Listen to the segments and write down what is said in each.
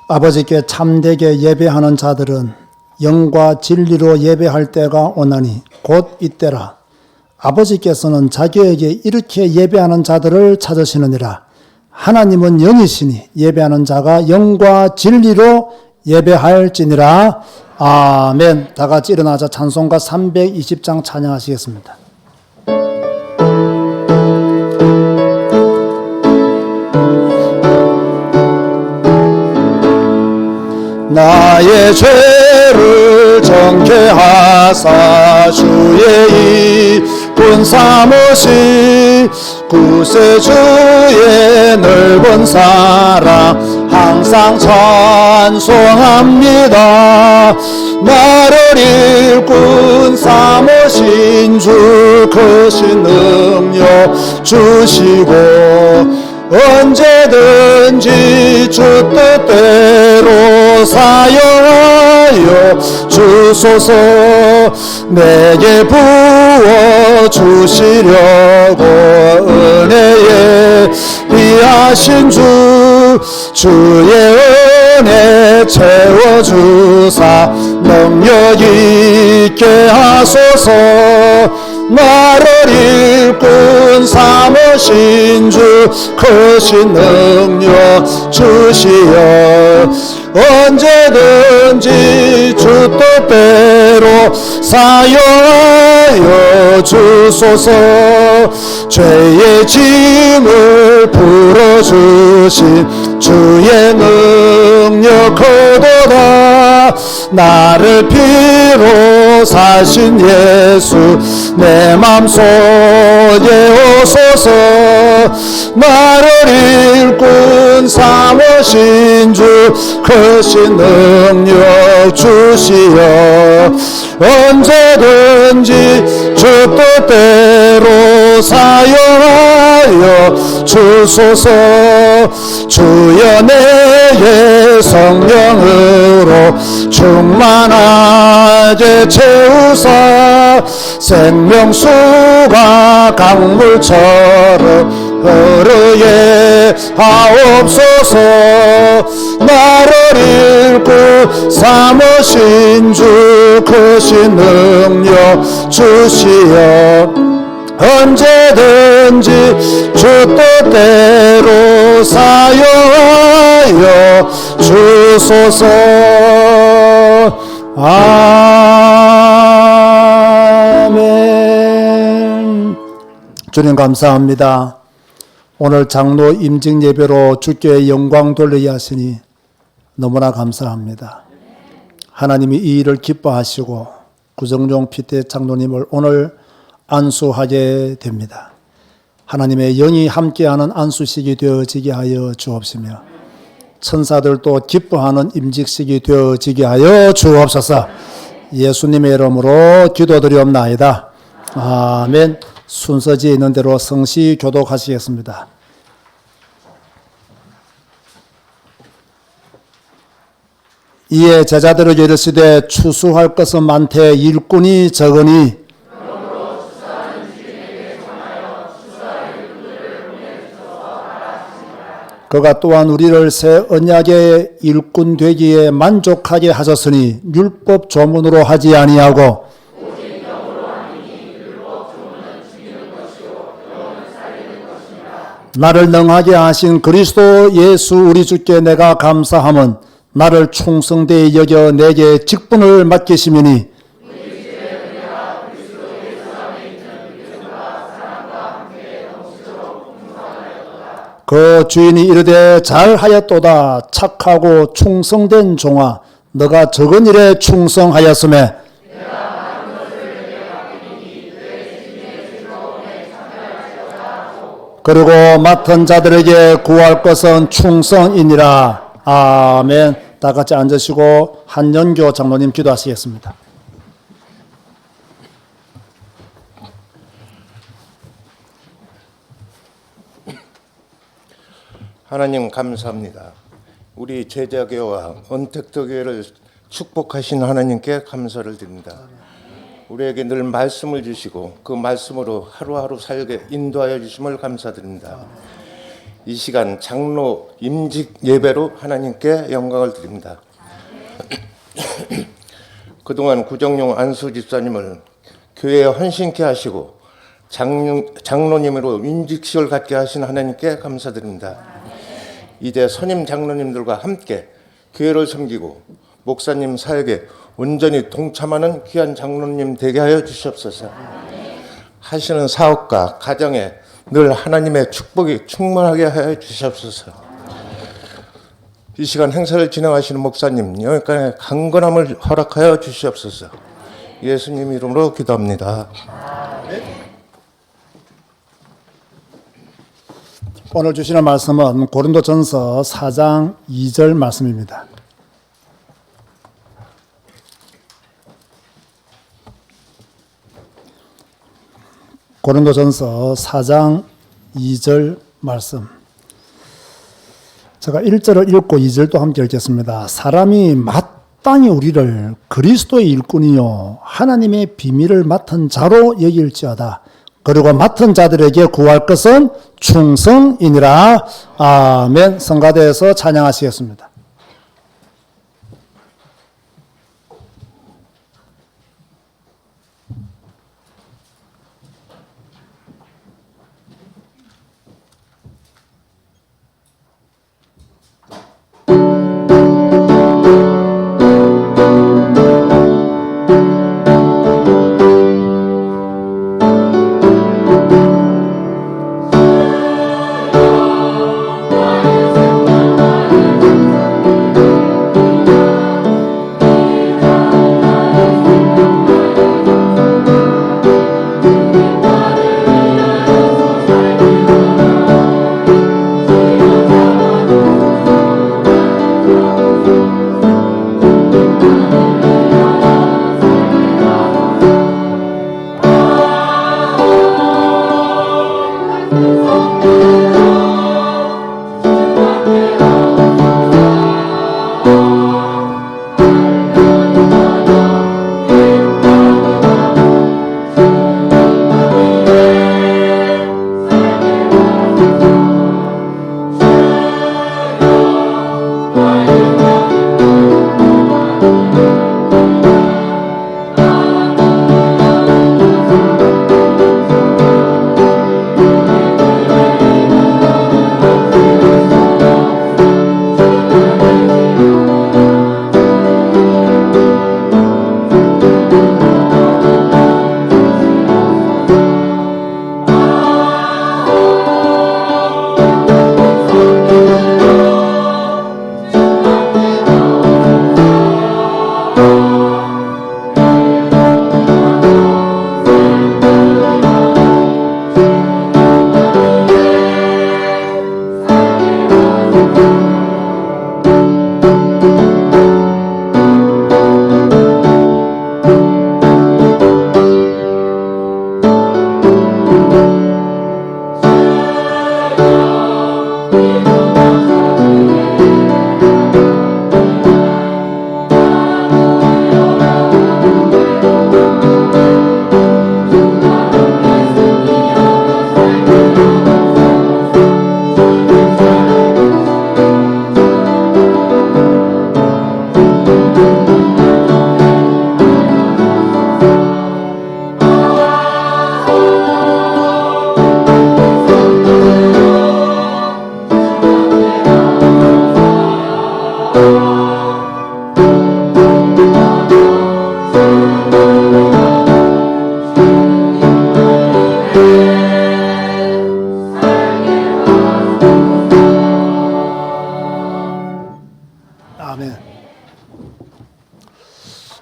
아버지께 참되게 예배하는 자들은 영과 진리로 예배할 때가 오나니 곧 이때라. 아버지께서는 자기에게 이렇게 예배하는 자들을 찾으시느니라. 하나님은 영이시니 예배하는 자가 영과 진리로 예배할지니라. 아멘. 다 같이 일어나자 찬송가 320장 찬양하시겠습니다. 나의 죄를 정케하사 주의 이쁜 사모시 구세주의 넓은 사랑 항상 찬송합니다. 나를 일꾼 삼으신 주 크신 능력 주시고 언제든지 주 뜻대로 사용하여 주소서. 내게 부어 주시려고 은혜에 비하신 주의 은혜 채워주사 능력 있게 하소서. 나를 일꾼 삼으신 주 크신 능력 주시어 언제든지 주 뜻대로 사용하여 주소서. 죄의 짐을 풀어주신 주의 능력 크도다. 나를 피로 사신 예수 내 맘속에 오소서. 나를 일꾼 삼으신 주 크신 능력 주시어 언제든지 주 뜻대로 사용하여 주소서. 주여 내게 성령으로 충만하게 채우사 생명수가 강물처럼 흐르게 하옵소서. 나를 일꾼 삼으신 주 크신 능력 주시어 언제든지 주 뜻대로 사용하여 주소서. 아멘. 주님 감사합니다. 오늘 장로 임직 예배로 주께 영광 돌리게 하시니 너무나 감사합니다. 하나님이 이 일을 기뻐하시고 구정종 피태 장로님을 오늘 안수하게 됩니다. 하나님의 영이 함께하는 안수식이 되어지게 하여 주옵시며 천사들도 기뻐하는 임직식이 되어지게 하여 주옵소서. 예수님의 이름으로 기도드리옵나이다. 아멘. 순서지에 있는 대로 성시 교독하시겠습니다. 이에 제자들에게 이르시되 추수할 것은 많되 일꾼이 적으니 그가 또한 우리를 새 언약의 일꾼 되기에 만족하게 하셨으니 율법 조문으로 하지 아니하고 나를 능하게 하신 그리스도 예수 우리 주께 내가 감사함은 나를 충성되이 여겨 내게 직분을 맡기심이니 그 주인이 이르되 잘하였도다 착하고 충성된 종아 너가 적은 일에 충성하였으며 그리고 맡은 자들에게 구할 것은 충성이니라. 아멘. 다 같이 앉으시고 한연교 장로님 기도하시겠습니다. 하나님 감사합니다. 우리 제자교와 언택트교회를 축복하신 하나님께 감사를 드립니다. 우리에게 늘 말씀을 주시고 그 말씀으로 하루하루 살게 인도하여 주심을 감사드립니다. 이 시간 장로 임직 예배로 하나님께 영광을 드립니다. 그동안 구정용 안수 집사님을 교회에 헌신케 하시고 장로님으로 임직식을 갖게 하신 하나님께 감사드립니다. 이제 선임 장로님들과 함께 교회를 섬기고 목사님 사역에 온전히 동참하는 귀한 장로님 되게 하여 주시옵소서. 하시는 사업과 가정에 늘 하나님의 축복이 충만하게 하여 주시옵소서. 이 시간 행사를 진행하시는 목사님 영역간의 강건함을 허락하여 주시옵소서. 예수님 이름으로 기도합니다. 오늘 주시는 말씀은 고린도전서 4장 2절 말씀입니다. 고린도전서 4장 2절 말씀. 제가 1절을 읽고 2절도 함께 읽겠습니다. 사람이 마땅히 우리를 그리스도의 일꾼이요 하나님의 비밀을 맡은 자로 여길지어다. 그리고 맡은 자들에게 구할 것은 충성이니라. 아멘. 성가대에서 찬양하시겠습니다.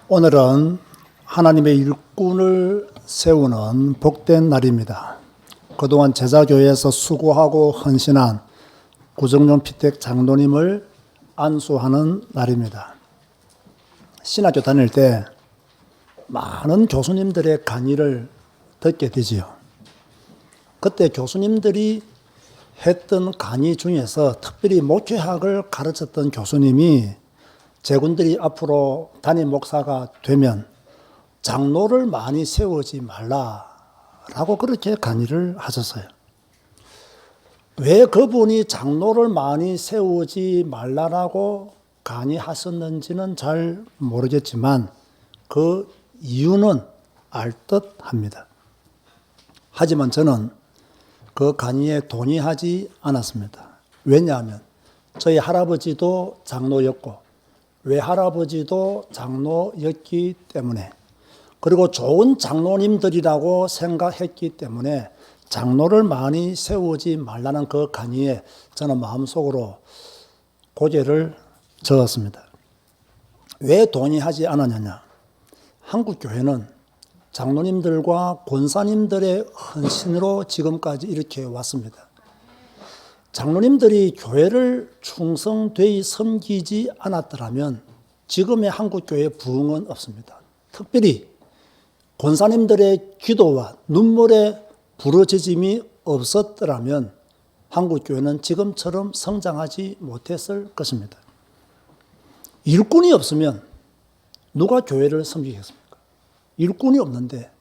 오늘은 하나님의 일꾼을 세우는 복된 날입니다. 그동안 제자교회에서 수고하고 헌신한 구정용 피택 장로님을 안수하는 날입니다. 신학교 다닐 때 많은 교수님들의 강의를 듣게 되지요. 그때 교수님들이 했던 강의 중에서 특별히 목회학을 가르쳤던 교수님이 제군들이 앞으로 담임 목사가 되면 장로를 많이 세우지 말라라고 그렇게 강의를 하셨어요. 왜 그분이 장로를 많이 세우지 말라라고 간이하셨는지는 잘 모르겠지만 그 이유는 알 듯합니다. 하지만 저는 그 간이에 동의하지 않았습니다. 왜냐하면 저희 할아버지도 장로였고 외할아버지도 장로였기 때문에, 그리고 좋은 장로님들이라고 생각했기 때문에 장로를 많이 세우지 말라는 그 간이에 저는 마음속으로 고개를 저었습니다. 왜 동의하지 않았느냐? 한국 교회는 장로님들과 권사님들의 헌신으로 지금까지 이렇게 왔습니다. 장로님들이 교회를 충성되이 섬기지 않았더라면 지금의 한국 교회의 부흥은 없습니다. 특별히 권사님들의 기도와 눈물의 부르짖음이 없었더라면 한국 교회는 지금처럼 성장하지 못했을 것입니다. 일꾼이 없으면 누가 교회를 섬기겠습니까? 일꾼이 없는데,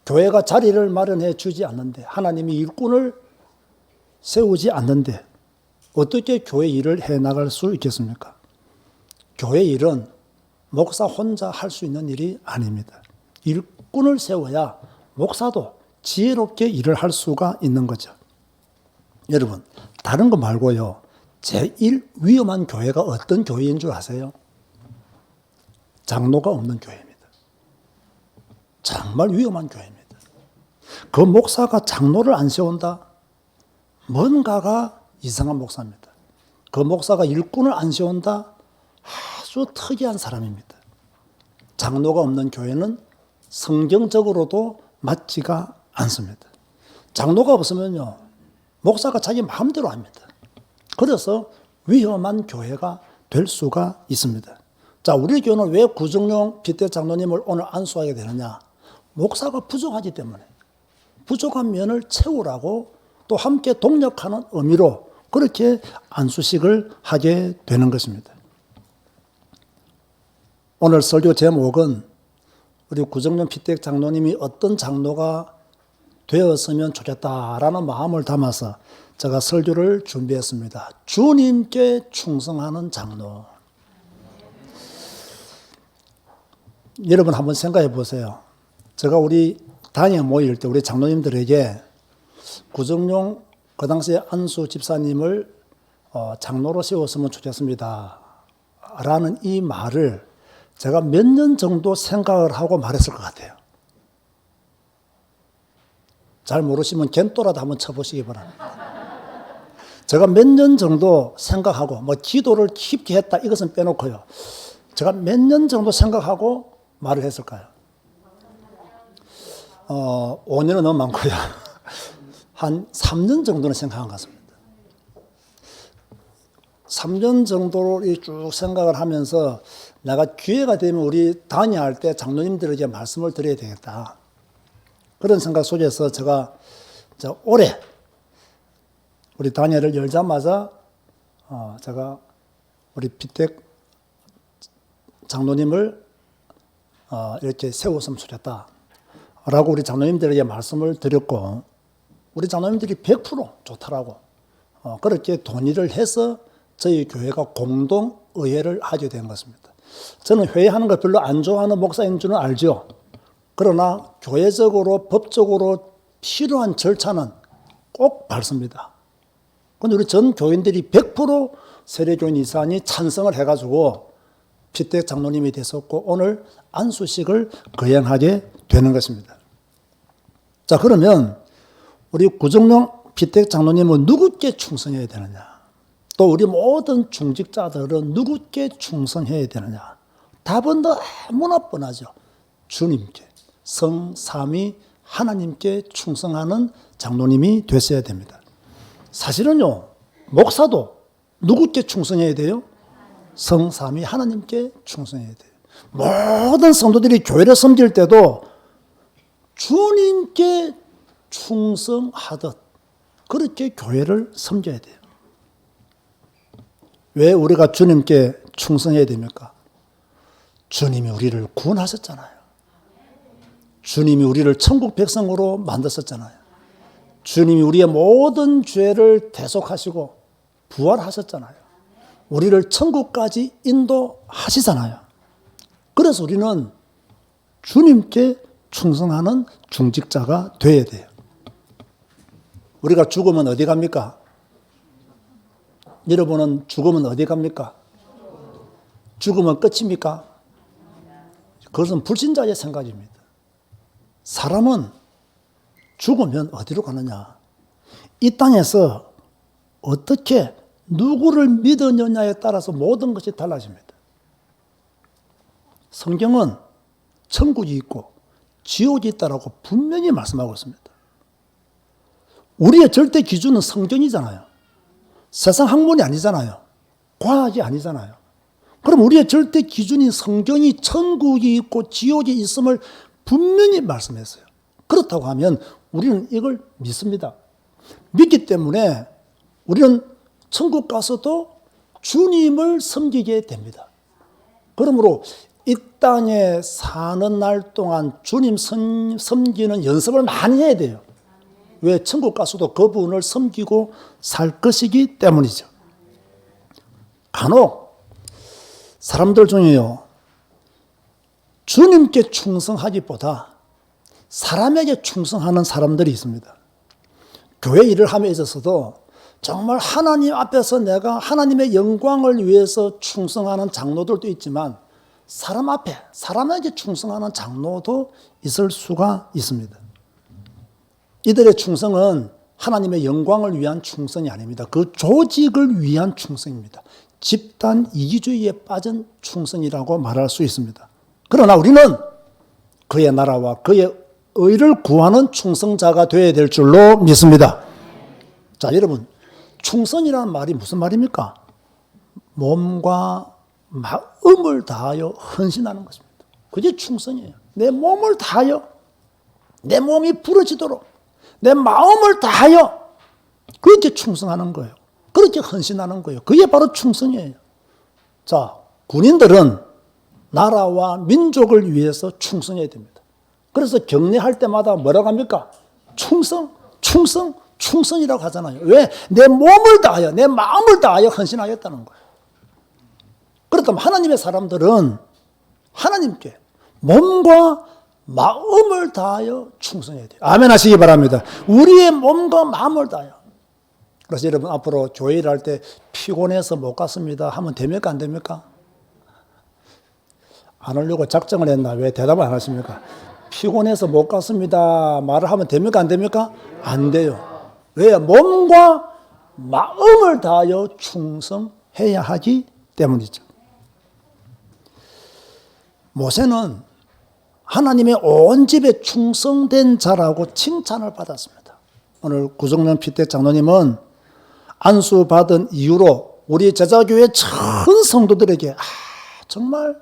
교회가 자리를 마련해 주지 않는데, 하나님이 일꾼을 세우지 않는데 어떻게 교회 일을 해나갈 수 있겠습니까? 교회 일은 목사 혼자 할 수 있는 일이 아닙니다. 일꾼을 세워야 목사도 지혜롭게 일을 할 수가 있는 거죠. 여러분, 다른 거 말고요, 제일 위험한 교회가 어떤 교회인 줄 아세요? 장로가 없는 교회입니다. 정말 위험한 교회입니다. 그 목사가 장로를 안 세운다? 뭔가가 이상한 목사입니다. 그 목사가 일꾼을 안 세운다? 아주 특이한 사람입니다. 장로가 없는 교회는 성경적으로도 맞지가 않습니다. 장로가 없으면요, 목사가 자기 마음대로 합니다. 그래서 위험한 교회가 될 수가 있습니다. 자, 우리 교회는 왜 구정용 빗대 장로님을 오늘 안수하게 되느냐? 목사가 부족하기 때문에 부족한 면을 채우라고 또 함께 동력하는 의미로 그렇게 안수식을 하게 되는 것입니다. 오늘 설교 제목은 우리 구정용 빗대 장로님이 어떤 장로가 되었으면 좋겠다라는 마음을 담아서 제가 설교를 준비했습니다. 주님께 충성하는 장로. 여러분 한번 생각해 보세요. 제가 우리 단위에 모일 때 우리 장로님들에게 구정용 그 당시에 안수 집사님을 장로로 세웠으면 좋겠습니다 라는 이 말을 제가 몇 년 정도 생각을 하고 말했을 것 같아요. 잘 모르시면 겐또라도 한번 쳐보시기 바랍니다. 제가 몇 년 정도 생각하고, 기도를 깊게 했다 이것은 빼놓고요, 제가 몇 년 정도 생각하고 말을 했을까요? 5년은 너무 많고요. 한 3년 정도는 생각한 것 같습니다. 3년 정도를 쭉 생각을 하면서 내가 기회가 되면 우리 단위할 때 장로님들에게 말씀을 드려야 되겠다. 그런 생각 속에서 제가 올해 우리 단위를 열자마자 제가 우리 비택 장로님을 이렇게 세웠으면 좋겠다 라고 우리 장로님들에게 말씀을 드렸고, 우리 장로님들이 100% 좋다라고 그렇게 동의를 해서 저희 교회가 공동의회를 하게 된 것입니다. 저는 회의하는 걸 별로 안 좋아하는 목사인 줄은 알죠. 그러나 교회적으로 법적으로 필요한 절차는 꼭 밟습니다. 그런데 우리 전 교인들이 100% 세례교인 이사님이 찬성을 해가지고 피택 장로님이 됐었고 오늘 안수식을 거행하게 되는 것입니다. 자, 그러면 우리 구정용 피택 장로님은 누구께 충성해야 되느냐? 또 우리 모든 중직자들은 누구께 충성해야 되느냐? 답은 너무나 뻔하죠. 주님께, 성삼위 하나님께 충성하는 장로님이 되셔야 됩니다. 사실은요, 목사도 누구께 충성해야 돼요? 성삼위 하나님께 충성해야 돼요. 모든 성도들이 교회를 섬길 때도 주님께 충성하듯 그렇게 교회를 섬겨야 돼요. 왜 우리가 주님께 충성해야 됩니까? 주님이 우리를 구원하셨잖아요. 주님이 우리를 천국 백성으로 만드셨잖아요. 주님이 우리의 모든 죄를 대속하시고 부활하셨잖아요. 우리를 천국까지 인도하시잖아요. 그래서 우리는 주님께 충성하는 중직자가 되어야 돼요. 우리가 죽으면 어디 갑니까? 여러분은 죽으면 어디 갑니까? 죽으면 끝입니까? 그것은 불신자의 생각입니다. 사람은 죽으면 어디로 가느냐? 이 땅에서 어떻게 누구를 믿느냐에 따라서 모든 것이 달라집니다. 성경은 천국이 있고 지옥이 있다라고 분명히 말씀하고 있습니다. 우리의 절대 기준은 성경이잖아요. 세상 학문이 아니잖아요. 과학이 아니잖아요. 그럼 우리의 절대 기준인 성경이 천국이 있고 지옥이 있음을 분명히 말씀했어요. 그렇다고 하면 우리는 이걸 믿습니다. 믿기 때문에 우리는 천국 가서도 주님을 섬기게 됩니다. 그러므로 이 땅에 사는 날 동안 주님 섬기는 연습을 많이 해야 돼요. 왜? 천국 가서도 그분을 섬기고 살 것이기 때문이죠. 간혹 사람들 중에요, 주님께 충성하기보다 사람에게 충성하는 사람들이 있습니다. 교회 일을 함에 있어서도 정말 하나님 앞에서 내가 하나님의 영광을 위해서 충성하는 장로들도 있지만 사람 앞에, 사람에게 충성하는 장로도 있을 수가 있습니다. 이들의 충성은 하나님의 영광을 위한 충성이 아닙니다. 그 조직을 위한 충성입니다. 집단 이기주의에 빠진 충성이라고 말할 수 있습니다. 그러나 우리는 그의 나라와 그의 의를 구하는 충성자가 되어야 될 줄로 믿습니다. 자, 여러분, 충성이라는 말이 무슨 말입니까? 몸과 마음을 다하여 헌신하는 것입니다. 그게 충성이에요. 내 몸을 다하여, 내 몸이 부러지도록 내 마음을 다하여 그렇게 충성하는 거예요. 그렇게 헌신하는 거예요. 그게 바로 충성이에요. 자, 군인들은 나라와 민족을 위해서 충성해야 됩니다. 그래서 경례할 때마다 뭐라고 합니까? 충성, 충성, 충성이라고 하잖아요. 왜? 내 몸을 다하여, 내 마음을 다하여 헌신하겠다는 거예요. 그렇다면 하나님의 사람들은 하나님께 몸과 마음을 다하여 충성해야 돼요. 아멘 하시기 바랍니다. 우리의 몸과 마음을 다하여. 그래서 여러분 앞으로 교회 일할 때 피곤해서 못 갔습니다 하면 됩니까? 안 됩니까? 안 하려고 작정을 했나? 왜 대답을 안 하십니까? 피곤해서 못 갔습니다 말을 하면 됩니까? 안 됩니까? 안 돼요. 왜? 몸과 마음을 다하여 충성해야 하기 때문이죠. 모세는 하나님의 온 집에 충성된 자라고 칭찬을 받았습니다. 오늘 구정련 피택 장로님은 안수받은 이후로 우리 제자교회 전 성도들에게 정말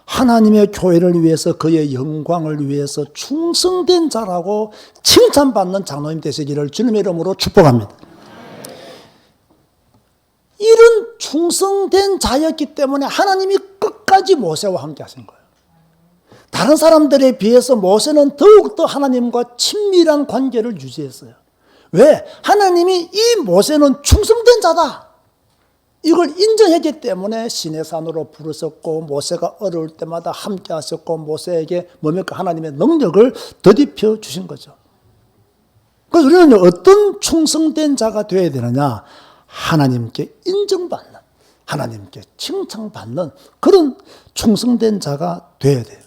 하나님의 교회를 위해서 그의 영광을 위해서 충성된 자라고 칭찬받는 장로님 되시기를 주님의 이름으로 축복합니다. 이런 충성된 자였기 때문에 하나님이 끝까지 모세와 함께 하신 거예요. 다른 사람들에 비해서 모세는 더욱더 하나님과 친밀한 관계를 유지했어요. 왜? 하나님이 이 모세는 충성된 자다, 이걸 인정했기 때문에 시내산으로 부르셨고 모세가 어려울 때마다 함께 하셨고 모세에게 뭡니까? 하나님의 능력을 더딥혀 주신 거죠. 그래서 우리는 어떤 충성된 자가 되어야 되느냐? 하나님께 인정받는, 하나님께 칭찬받는 그런 충성된 자가 되어야 돼요.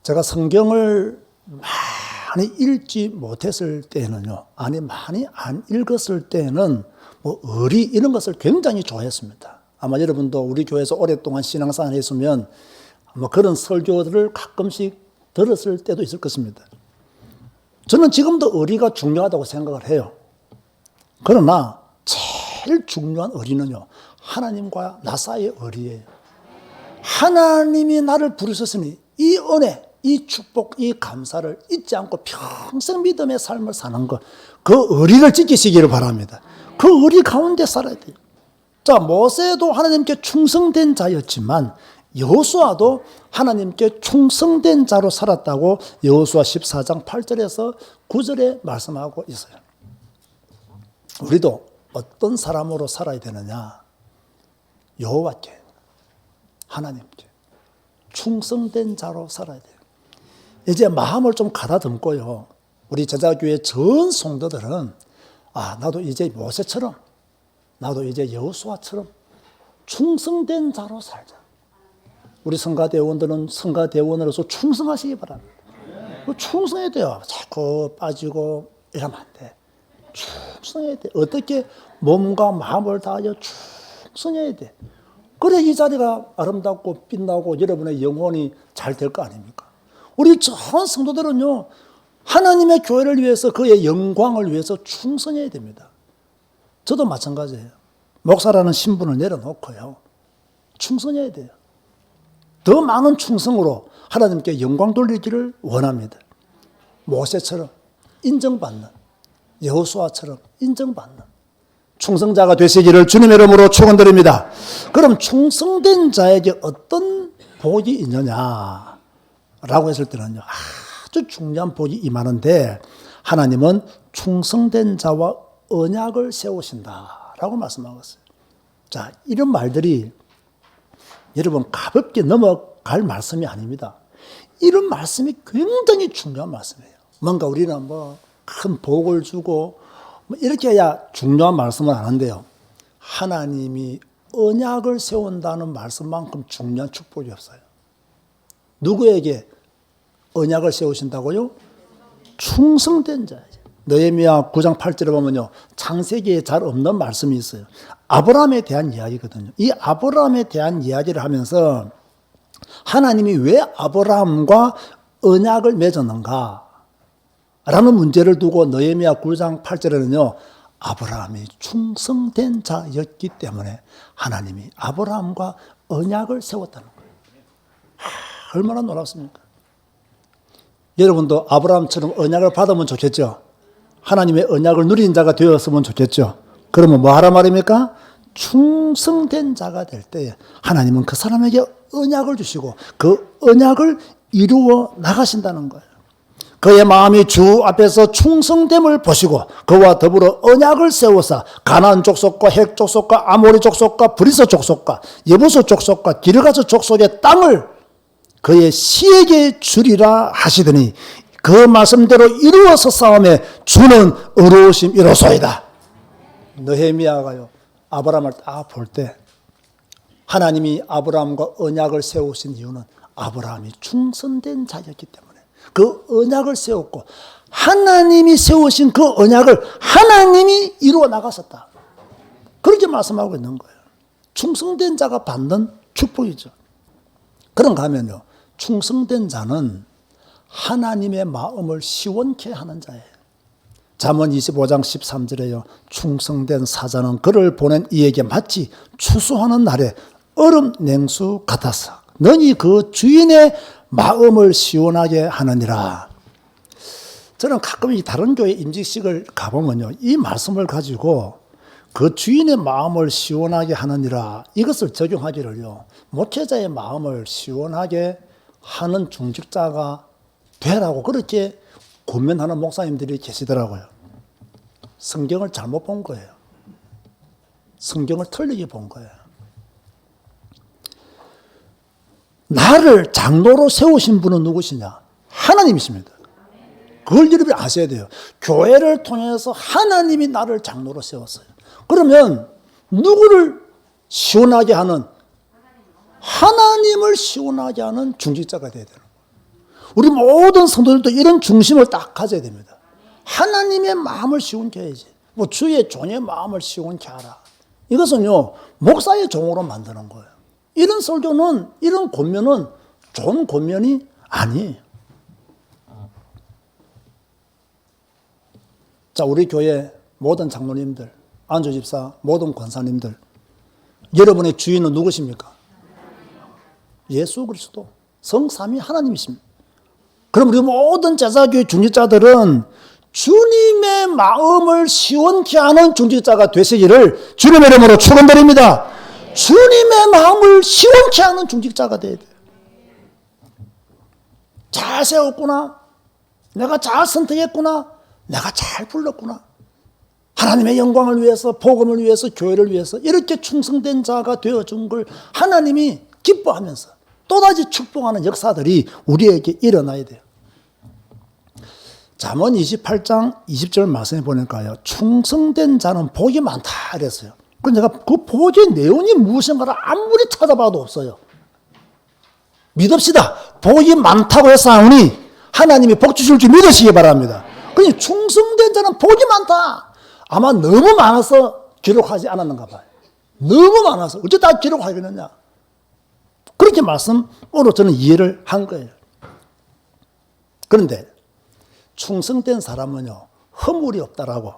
제가 성경을 많이 읽지 못했을 때는요, 아니 많이 안 읽었을 때는 뭐 의리 이런 것을 굉장히 좋아했습니다. 아마 여러분도 우리 교회에서 오랫동안 신앙생활을 했으면 아마 그런 설교들을 가끔씩 들었을 때도 있을 것입니다. 저는 지금도 의리가 중요하다고 생각을 해요. 그러나 제일 중요한 의리는요, 하나님과 나 사이의 의리예요. 하나님이 나를 부르셨으니 이 은혜, 이 축복, 이 감사를 잊지 않고 평생 믿음의 삶을 사는 것, 그 의리를 지키시기를 바랍니다. 그 의리 가운데 살아야 돼요. 자, 모세도 하나님께 충성된 자였지만 여호수아도 하나님께 충성된 자로 살았다고 여호수아 14장 8절에서 9절에 말씀하고 있어요. 우리도 어떤 사람으로 살아야 되느냐? 여호와께, 하나님께 충성된 자로 살아야 돼요. 이제 마음을 좀 가다듬고요. 우리 제자교회 전 성도들은 나도 이제 모세처럼, 나도 이제 여호수아처럼 충성된 자로 살자. 우리 성가대원들은 성가대원으로서 충성하시기 바랍니다. 충성해야 돼요. 자꾸 빠지고 이러면 안 돼. 충성해야 돼. 어떻게 몸과 마음을 다하여 충성해야 돼. 그래 이 자리가 아름답고 빛나고 여러분의 영혼이 잘 될 거 아닙니까? 우리 전 성도들은요, 하나님의 교회를 위해서 그의 영광을 위해서 충성해야 됩니다. 저도 마찬가지예요. 목사라는 신분을 내려놓고요, 충성해야 돼요. 더 많은 충성으로 하나님께 영광 돌리기를 원합니다. 모세처럼 인정받는, 여호수아처럼 인정받는 충성자가 되시기를 주님의 이름으로 축원드립니다. 그럼 충성된 자에게 어떤 복이 있느냐라고 했을 때는요, 아주 중요한 복이 임하는데, 하나님은 충성된 자와 언약을 세우신다라고 말씀하고 있어요. 자, 이런 말들이 여러분 가볍게 넘어갈 말씀이 아닙니다. 이런 말씀이 굉장히 중요한 말씀이에요. 뭔가 우리는 큰 복을 주고 이렇게 해야 중요한 말씀을 안 한대요. 하나님이 언약을 세운다는 말씀만큼 중요한 축복이 없어요. 누구에게 언약을 세우신다고요? 충성된 자예요. 느헤미야 9장 8절에 보면요, 창세기에 잘 없는 말씀이 있어요. 아브라함에 대한 이야기거든요. 이 아브라함에 대한 이야기를 하면서 하나님이 왜 아브라함과 언약을 맺었는가 라는 문제를 두고 느헤미야 9장 8절에는요, 아브라함이 충성된 자였기 때문에 하나님이 아브라함과 언약을 세웠다는 거예요. 얼마나 놀랍습니까? 여러분도 아브라함처럼 언약을 받으면 좋겠죠? 하나님의 언약을 누린 자가 되었으면 좋겠죠? 그러면 뭐 하란 말입니까? 충성된 자가 될 때 하나님은 그 사람에게 언약을 주시고 그 언약을 이루어 나가신다는 거예요. 그의 마음이 주 앞에서 충성됨을 보시고 그와 더불어 언약을 세우사 가나안 족속과 헷 족속과 아모리 족속과 브리스 족속과 여부수 족속과 기르가스 족속의 땅을 그의 씨에게 주리라 하시더니 그 말씀대로 이루어서 싸움에 주는 의로우심 이로소이다. 느헤미야가요, 아브라함을 딱 볼 때 하나님이 아브라함과 언약을 세우신 이유는 아브라함이 충성된 자였기 때문에 그 언약을 세웠고 하나님이 세우신 그 언약을 하나님이 이루어 나갔었다. 그렇게 말씀하고 있는 거예요. 충성된 자가 받는 축복이죠. 그런가 하면요, 충성된 자는 하나님의 마음을 시원케 하는 자예요. 잠언 25장 13절에요. 충성된 사자는 그를 보낸 이에게 마치 추수하는 날에 얼음 냉수 같아서 너니 그 주인의 마음을 시원하게 하느니라. 저는 가끔 이 다른 교회 임직식을 가보면요, 이 말씀을 가지고 그 주인의 마음을 시원하게 하느니라 이것을 적용하기를요, 목회자의 마음을 시원하게 하는 중직자가 되라고 그렇게 권면하는 목사님들이 계시더라고요. 성경을 잘못 본 거예요. 성경을 틀리게 본 거예요. 나를 장로로 세우신 분은 누구시냐? 하나님이십니다. 그걸 여러분이 아셔야 돼요. 교회를 통해서 하나님이 나를 장로로 세웠어요. 그러면 누구를 시원하게 하는, 하나님을 시원하게 하는 중직자가 돼야 되는 거예요. 우리 모든 성도들도 이런 중심을 딱 가져야 됩니다. 하나님의 마음을 시원케 해야지. 주의 종의 마음을 시원케 하라. 이것은요, 목사의 종으로 만드는 거예요. 이런 설교는, 이런 권면은 좋은 권면이 아니에요. 자, 우리 교회 모든 장로님들, 안주집사, 모든 권사님들, 여러분의 주인은 누구십니까? 예수 그리스도, 성삼위 하나님이십니다. 그럼 우리 모든 제자교회 중직자들은 주님의 마음을 시원케 하는 중직자가 되시기를 주님의 이름으로 축원드립니다. 주님의 마음을 시원케 하는 중직자가 돼야 돼요. 잘 세웠구나. 내가 잘 선택했구나. 내가 잘 불렀구나. 하나님의 영광을 위해서, 복음을 위해서, 교회를 위해서 이렇게 충성된 자가 되어준 걸 하나님이 기뻐하면서 또다시 축복하는 역사들이 우리에게 일어나야 돼요. 잠언 28장 20절 말씀해 보니까요. 충성된 자는 복이 많다 그랬어요. 그래서 제가 그 복의 내용이 무엇인가를 아무리 찾아봐도 없어요. 믿읍시다. 복이 많다고 해서 하오니 하나님이 복 주실 줄 믿으시기 바랍니다. 그러니 충성된 자는 복이 많다. 아마 너무 많아서 기록하지 않았는가 봐요. 너무 많아서 어째 다 기록하겠느냐. 그렇게 말씀으로 저는 이해를 한 거예요. 그런데 충성된 사람은요, 허물이 없다라고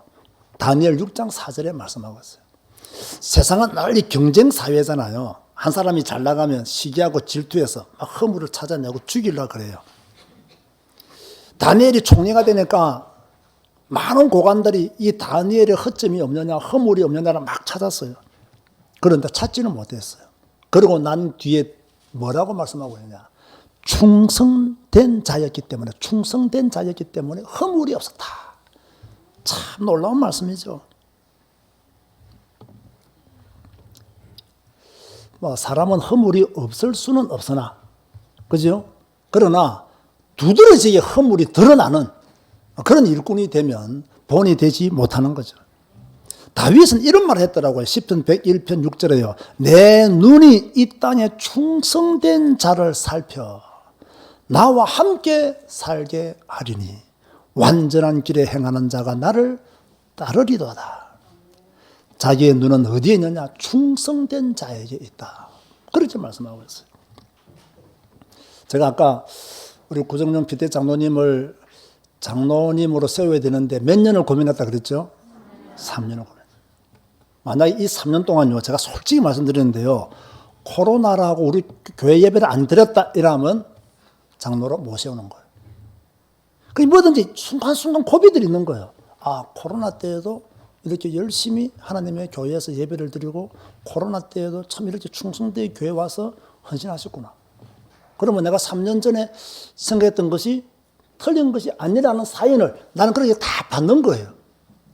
다니엘 6장 4절에 말씀하고 있어요. 세상은 널리 경쟁 사회잖아요. 한 사람이 잘 나가면 시기하고 질투해서 막 허물을 찾아내고 죽이려고 그래요. 다니엘이 총리가 되니까 많은 고관들이 이 다니엘의 허점이 없느냐, 허물이 없느냐를 막 찾았어요. 그런데 찾지는 못했어요. 그리고 난 뒤에 뭐라고 말씀하고 있느냐. 충성된 자였기 때문에 허물이 없었다. 참 놀라운 말씀이죠. 뭐 사람은 허물이 없을 수는 없으나, 그죠? 그러나 두드러지게 허물이 드러나는 그런 일꾼이 되면 본이 되지 못하는 거죠. 다윗은 이런 말을 했더라고요. 10편 101편 6절에요. 내 눈이 이 땅에 충성된 자를 살펴 나와 함께 살게 하리니 완전한 길에 행하는 자가 나를 따르리도다. 자기의 눈은 어디에 있느냐? 충성된 자에게 있다. 그렇게 말씀하고 있어요. 제가 아까 우리 구정용 피대 장로님을 장로님으로 세워야 되는데 몇 년을 고민했다 그랬죠? 3년을 고민. 만약에 이 3년 동안요, 제가 솔직히 말씀드리는데요, 코로나라고 우리 교회 예배를 안 드렸다 이러면 장로로 못 세우는 거예요. 그 뭐든지 순간순간 고비들이 있는 거예요. 아, 코로나 때에도 이렇게 열심히 하나님의 교회에서 예배를 드리고 코로나 때에도 참 이렇게 충성되게 교회 와서 헌신하셨구나. 그러면 내가 3년 전에 생각했던 것이 틀린 것이 아니라는 사인을 나는 그렇게 다 받는 거예요.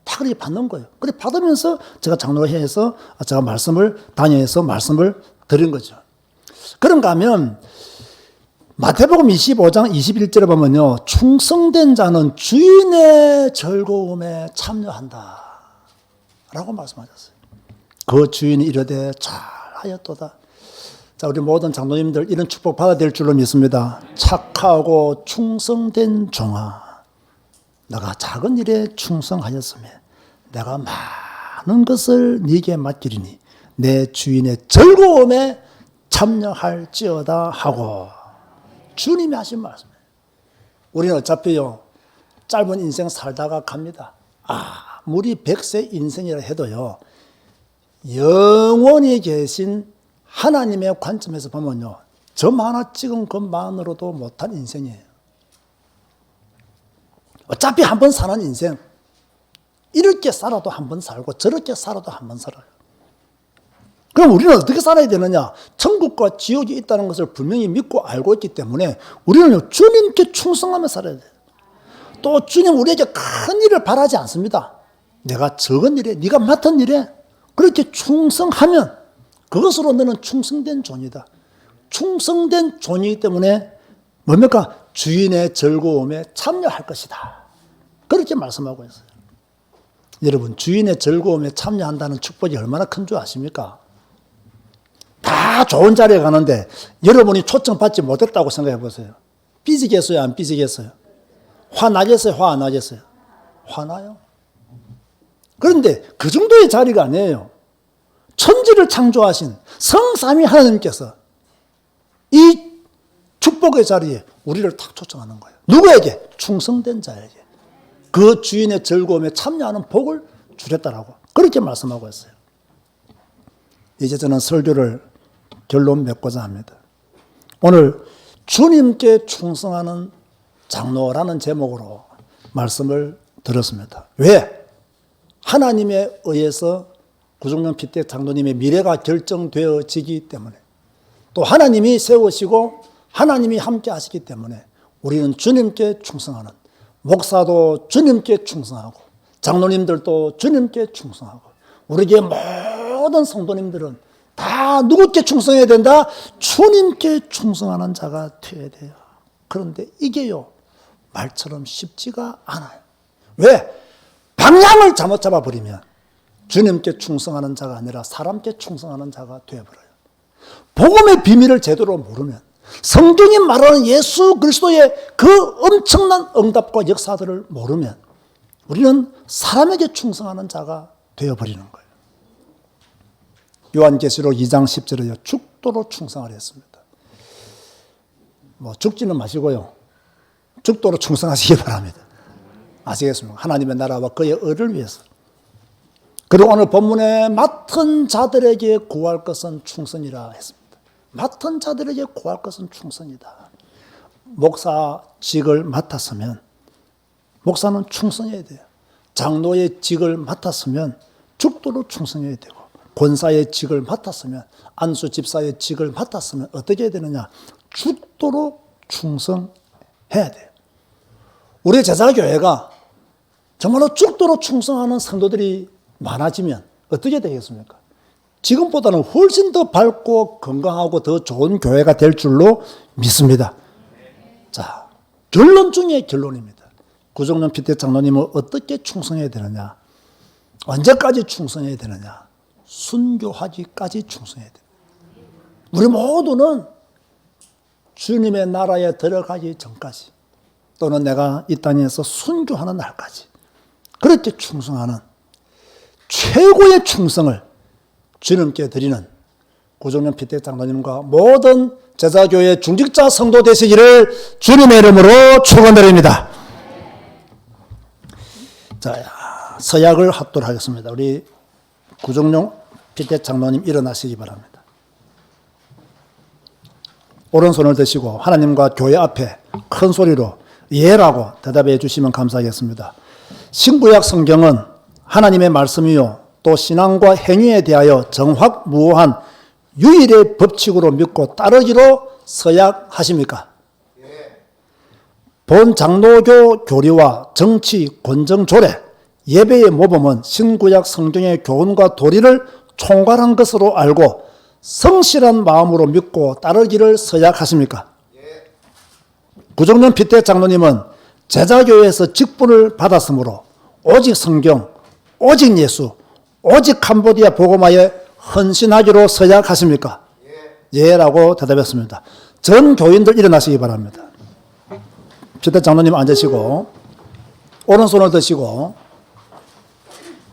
다 그렇게 받는 거예요. 그래 받으면서 제가 장로회에서 제가 단회에서 말씀을 드린 거죠. 그런가 하면 마태복음 25장 21절에 보면요. 충성된 자는 주인의 즐거움에 참여한다. 라고 말씀하셨어요. 그 주인이 이르되 잘하였도다. 자, 우리 모든 장로님들 이런 축복 받아야 될 줄로 믿습니다. 착하고 충성된 종아, 내가 작은 일에 충성하였으며 내가 많은 것을 네게 맡기리니 내 주인의 즐거움에 참여할지어다 하고 주님이 하신 말씀이에요. 우리는 어차피요, 짧은 인생 살다가 갑니다. 아무리 100세 인생이라 해도요, 영원히 계신 하나님의 관점에서 보면요, 점 하나 찍은 것만으로도 못한 인생이에요. 어차피 한 번 사는 인생, 이렇게 살아도 한 번 살고 저렇게 살아도 한 번 살아요. 그럼 우리는 어떻게 살아야 되느냐? 천국과 지옥이 있다는 것을 분명히 믿고 알고 있기 때문에 우리는 주님께 충성하며 살아야 돼요. 또 주님 우리에게 큰 일을 바라지 않습니다. 내가 적은 일에, 네가 맡은 일에 그렇게 충성하면 그것으로 너는 충성된 존이다. 충성된 존이기 때문에 뭡니까? 주인의 즐거움에 참여할 것이다. 그렇게 말씀하고 있어요. 여러분, 주인의 즐거움에 참여한다는 축복이 얼마나 큰 줄 아십니까? 다 좋은 자리에 가는데 여러분이 초청받지 못했다고 생각해 보세요. 삐지겠어요? 안 삐지겠어요? 화나겠어요? 화 안 나겠어요? 화나요. 그런데 그 정도의 자리가 아니에요. 천지를 창조하신 성삼위 하나님께서 이 축복의 자리에 우리를 탁 초청하는 거예요. 누구에게? 충성된 자에게. 그 주인의 즐거움에 참여하는 복을 주셨다라고 그렇게 말씀하고 있어요. 이제 저는 설교를 결론 맺고자 합니다. 오늘 주님께 충성하는 장로라는 제목으로 말씀을 들었습니다. 왜? 하나님에 의해서 구종령 피택 장로님의 미래가 결정되어지기 때문에 또 하나님이 세우시고 하나님이 함께 하시기 때문에 우리는 주님께 충성하는, 목사도 주님께 충성하고 장로님들도 주님께 충성하고 우리에게 모든 성도님들은 다 누구께 충성해야 된다? 주님께 충성하는 자가 되어야 돼요. 그런데 이게요, 말처럼 쉽지가 않아요. 왜? 방향을 잘못 잡아버리면 주님께 충성하는 자가 아니라 사람께 충성하는 자가 되어버려요. 복음의 비밀을 제대로 모르면, 성경이 말하는 예수 그리스도의 그 엄청난 응답과 역사들을 모르면 우리는 사람에게 충성하는 자가 되어버리는 거예요. 요한계시록 2장 10절에 죽도록 충성하려 했습니다. 죽지는 마시고요, 죽도록 충성하시기 바랍니다. 아시겠습니까? 하나님의 나라와 그의 의를 위해서. 그리고 오늘 본문에 맡은 자들에게 구할 것은 충성이라 했습니다. 맡은 자들에게 구할 것은 충성이다. 목사직을 맡았으면 목사는 충성해야 돼요. 장로의 직을 맡았으면 죽도록 충성해야 되고, 권사의 직을 맡았으면, 안수 집사의 직을 맡았으면 어떻게 해야 되느냐? 죽도록 충성해야 돼요. 우리 제자교회가 정말로 죽도록 충성하는 성도들이 많아지면 어떻게 되겠습니까? 지금보다는 훨씬 더 밝고 건강하고 더 좋은 교회가 될 줄로 믿습니다. 자, 결론 중에 결론입니다. 구종령 피택 장로님은 어떻게 충성해야 되느냐? 언제까지 충성해야 되느냐? 순교하기까지 충성해야 됩니다. 우리 모두는 주님의 나라에 들어가기 전까지, 또는 내가 이 땅에서 순교하는 날까지 그렇게 충성하는 최고의 충성을 주님께 드리는 구종령 피택 장로님과 모든 제자교회 중직자 성도 되시기를 주님의 이름으로 축원드립니다. 자, 서약을 하도록 하겠습니다. 우리 구종령 피택 장로님 일어나시기 바랍니다. 오른손을 드시고 하나님과 교회 앞에 큰 소리로 예라고 대답해 주시면 감사하겠습니다. 신구약 성경은 하나님의 말씀이요 또 신앙과 행위에 대하여 정확무오한 유일의 법칙으로 믿고 따르기로 서약하십니까? 본 장로교 교리와 정치, 권정, 조례, 예배의 모범은 신구약 성경의 교훈과 도리를 총괄한 것으로 알고 성실한 마음으로 믿고 따르기를 서약하십니까? 구종령 피택 장로님은 제자교회에서 직분을 받았으므로 오직 성경, 오직 예수, 오직 캄보디아 복음화에 헌신하기로 서약하십니까? 예라고 대답했습니다. 전 교인들 일어나시기 바랍니다. 피택 장로님 앉으시고 오른손을 드시고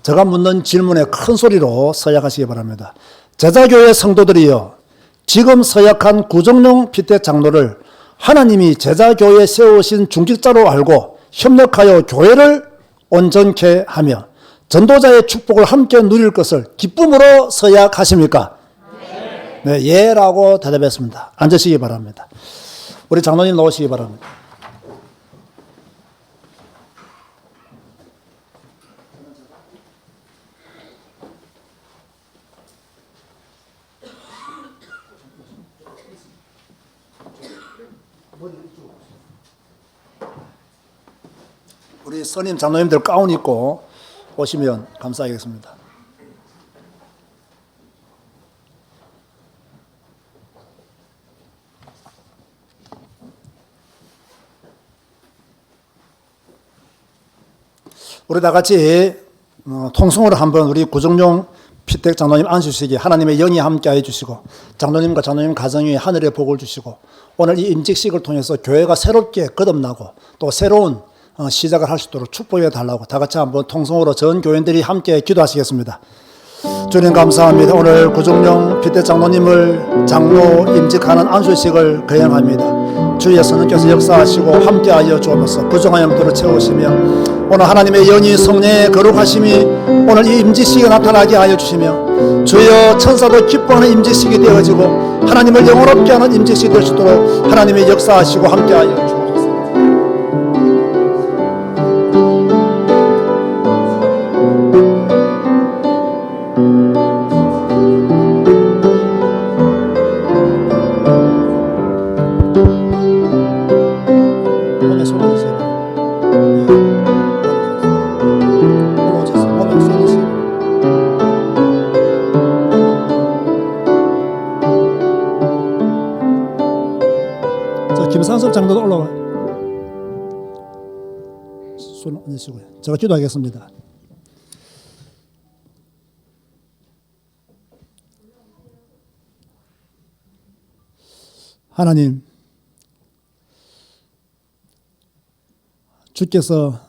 제가 묻는 질문에 큰 소리로 서약하시기 바랍니다. 제자교회 성도들이여, 지금 서약한 구종령 피택 장로를 하나님이 제자교회에 세우신 중직자로 알고 협력하여 교회를 온전케 하며 전도자의 축복을 함께 누릴 것을 기쁨으로 서약하십니까? 네, 예라고 대답했습니다. 앉으시기 바랍니다. 우리 장로님 나오시기 바랍니다. 우리 선임 장로님들 가운 입고 오시면 감사하겠습니다. 우리 다 같이 통성으로 한번 우리 구종령 피택 장로님 앉으시기, 하나님의 영이 함께해 주시고 장로님과 장로님 가정 위에 하늘의 복을 주시고 오늘 이 임직식을 통해서 교회가 새롭게 거듭나고 또 새로운 시작을 할 수 있도록 축복해 달라고 다 같이 한번 통성으로 전 교인들이 함께 기도하시겠습니다. 주님 감사합니다. 오늘 구종령 피택 장로님을 장로 임직하는 안수식을 거행합니다. 주의 성령께서 역사하시고 함께하여 주옵소서. 부정한 영들을 채우시며 오늘 하나님의 영이 성령의 거룩하심이 오늘 이 임직식에 나타나게 하여 주시며 주여 천사도 기뻐하는 임직식이 되어지고 하나님을 영원롭게 하는 임직식이 될 수 있도록 하나님의 역사하시고 함께하여 주옵소서. 김현석 장로도 올라와요. 손 얹으시고요. 제가 기도하겠습니다. 하나님, 주께서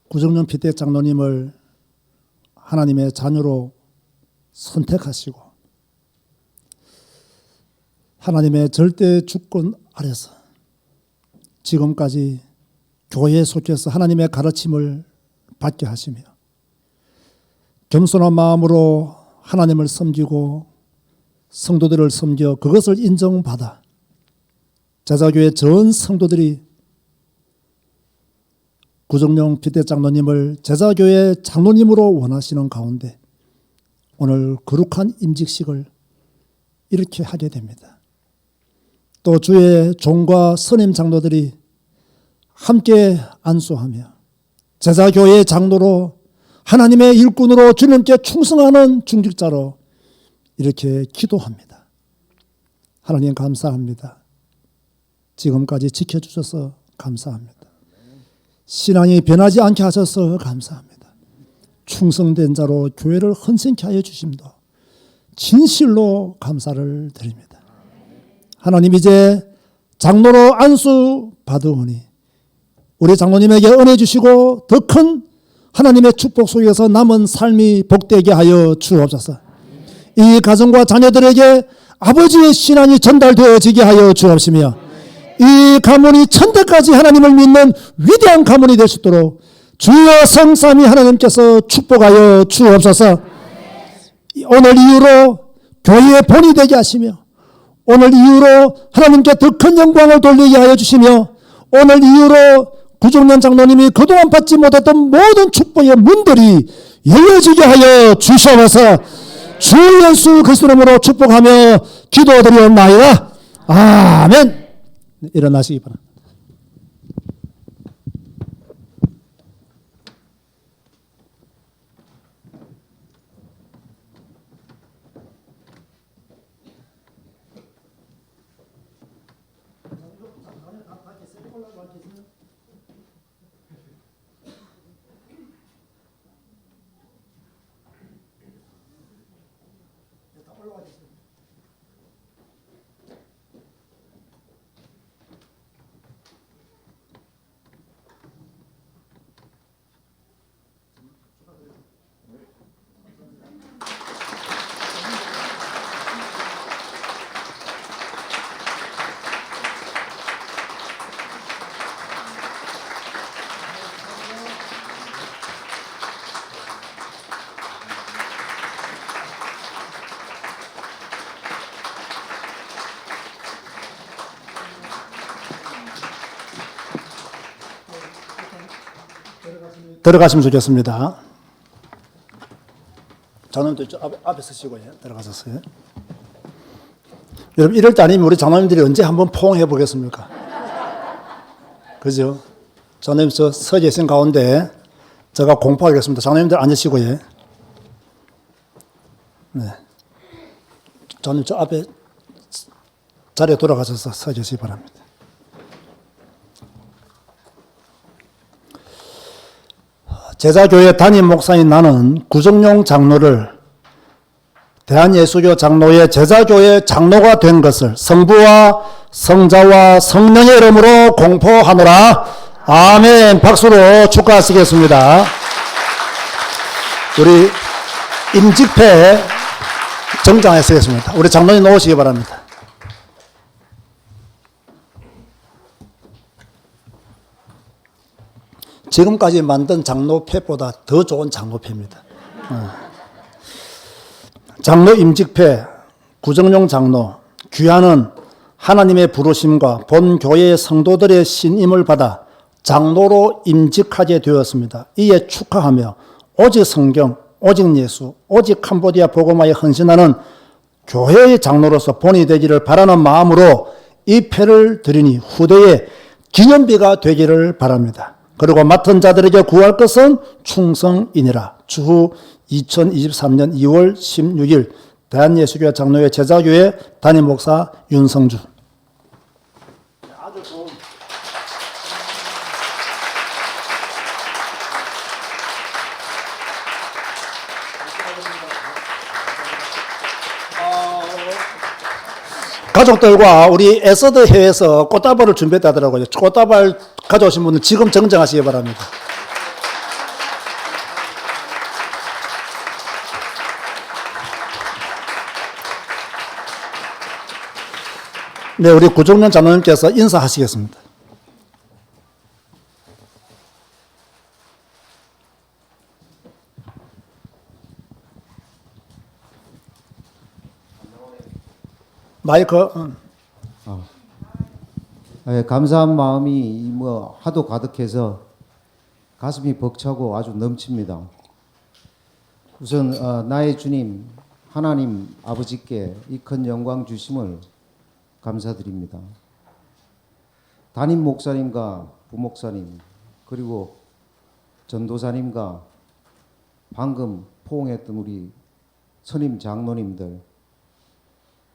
구정년 피대 장로님을 하나님의 자녀로 선택하시고 하나님의 절대 주권 아래서 지금까지 교회에 속해서 하나님의 가르침을 받게 하시며 겸손한 마음으로 하나님을 섬기고 성도들을 섬겨 그것을 인정받아 제자교회 전 성도들이 구정용 피대 장로님을 제자교회 장로님으로 원하시는 가운데 오늘 거룩한 임직식을 이렇게 하게 됩니다. 또 주의 종과 선임 장로들이 함께 안수하며 제자교회 장로로 하나님의 일꾼으로 주님께 충성하는 중직자로 이렇게 기도합니다. 하나님 감사합니다. 지금까지 지켜주셔서 감사합니다. 신앙이 변하지 않게 하셔서 감사합니다. 충성된 자로 교회를 헌신케 하여 주심도 진실로 감사를 드립니다. 하나님 이제 장로로 안수 받으오니 우리 장로님에게 은혜 주시고 더 큰 하나님의 축복 속에서 남은 삶이 복되게 하여 주옵소서. 이 가정과 자녀들에게 아버지의 신앙이 전달되어지게 하여 주옵시며 이 가문이 천대까지 하나님을 믿는 위대한 가문이 될 수 있도록 주여 성삼위 하나님께서 축복하여 주옵소서. 오늘 이후로 교회의 본이 되게 하시며 오늘 이후로 하나님께 더 큰 영광을 돌리게 하여 주시며 오늘 이후로 구정년 장로님이 그동안 받지 못했던 모든 축복의 문들이 열려지게 하여 주시옵소서. 주 예수 그리스도 이름으로 축복하며 기도드리옵나이다. 아멘. 일어나시기 바랍니다. 들어가시면 좋겠습니다. 장로님도 앞에 서시고요. 들어가셨어요. 여러분 이럴 때 아니면 우리 장로님들이 언제 한번 포옹해 보겠습니까? 그죠? 장로님 서 계신 가운데 제가 공포하겠습니다. 장로님들 앉으시고요. 네. 장로님 저 앞에 자리에 돌아가셔서 서 계시기 바랍니다. 제자교회 담임 목사인 나는 구정용 장로를 대한예수교 장로의 제자교회 장로가 된 것을 성부와 성자와 성령의 이름으로 공포하노라. 아멘. 박수로 축하하시겠습니다. 우리 임직회 정장하시겠습니다. 우리 장로님 나오시기 바랍니다. 지금까지 만든 장로패보다 더 좋은 장로패입니다. 장로 임직패, 구정용 장로, 귀하는 하나님의 부르심과 본 교회의 성도들의 신임을 받아 장로로 임직하게 되었습니다. 이에 축하하며 오직 성경, 오직 예수, 오직 캄보디아 복음화에 헌신하는 교회의 장로로서 본이 되기를 바라는 마음으로 이 패를 드리니 후대에 기념비가 되기를 바랍니다. 그리고 맡은 자들에게 구할 것은 충성이니라. 추후 2023년 2월 16일 대한예수교회 장로회 제자교회 담임 목사 윤성주. 가족들과 우리 에서드 해에서 꽃다발을 준비했다더라고요. 꽃다발 가져오신 분은 지금 정정하시기 바랍니다. 네, 우리 구종련 장로님께서 인사하시겠습니다. 마이크. 감사한 마음이 뭐 하도 가득해서 가슴이 벅차고 아주 넘칩니다. 우선 나의 주님 하나님 아버지께 이 큰 영광 주심을 감사드립니다. 담임 목사님과 부목사님 그리고 전도사님과 방금 포옹했던 우리 선임 장로님들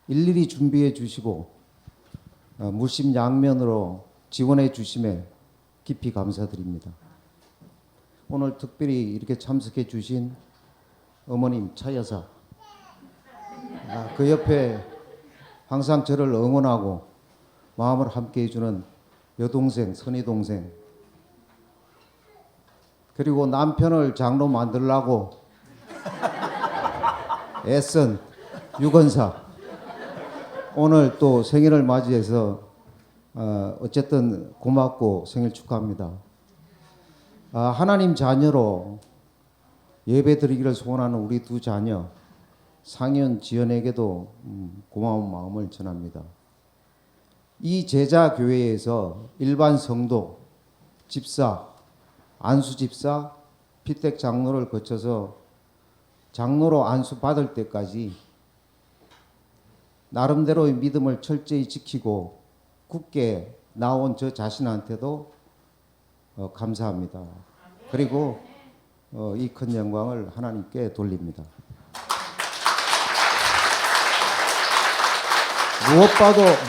일일이 준비해 주시고 물심양면으로 지원해 주심에 깊이 감사드립니다. 오늘 특별히 이렇게 참석해 주신 어머님 차여사, 그 옆에 항상 저를 응원하고 마음을 함께 해주는 여동생, 선의동생, 그리고 남편을 장로 만들려고 애쓴 유건사, 오늘 또 생일을 맞이해서 어쨌든 고맙고 생일 축하합니다. 하나님 자녀로 예배드리기를 소원하는 우리 두 자녀 상현, 지연에게도 고마운 마음을 전합니다. 이 제자교회에서 일반 성도, 집사, 안수집사, 피택 장로를 거쳐서 장로로 안수받을 때까지 나름대로의 믿음을 철저히 지키고 굳게 나온 저 자신한테도 감사합니다. 그리고 이 큰 영광을 하나님께 돌립니다.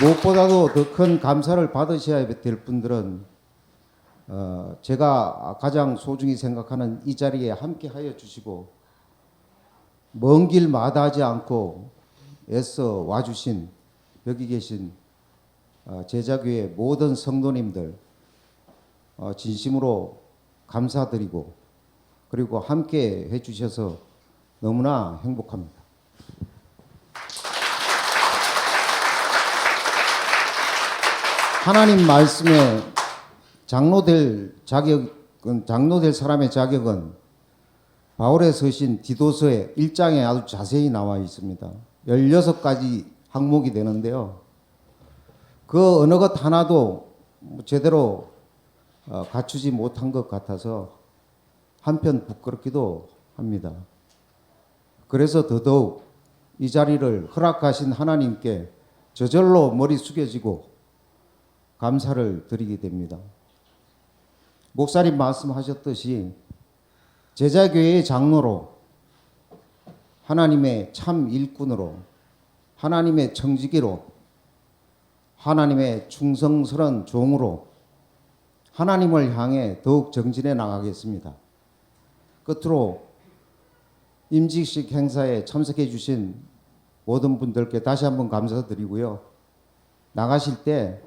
무엇보다도 더 큰 감사를 받으셔야 될 분들은 제가 가장 소중히 생각하는 이 자리에 함께하여 주시고 먼 길 마다하지 않고 애써 와주신 여기 계신 제자교회 모든 성도님들 진심으로 감사드리고 그리고 함께 해주셔서 너무나 행복합니다. 하나님 말씀에 장로될 사람의 자격은 바울의 서신 디도서의 1장에 아주 자세히 나와 있습니다. 16가지 항목이 되는데요. 그 어느 것 하나도 제대로 갖추지 못한 것 같아서 한편 부끄럽기도 합니다. 그래서 더더욱 이 자리를 허락하신 하나님께 저절로 머리 숙여지고 감사를 드리게 됩니다. 목사님 말씀하셨듯이 제자교회의 장로로 하나님의 참 일꾼으로 하나님의 청지기로 하나님의 충성스러운 종으로 하나님을 향해 더욱 정진해 나가겠습니다. 끝으로 임직식 행사에 참석해 주신 모든 분들께 다시 한번 감사드리고요. 나가실 때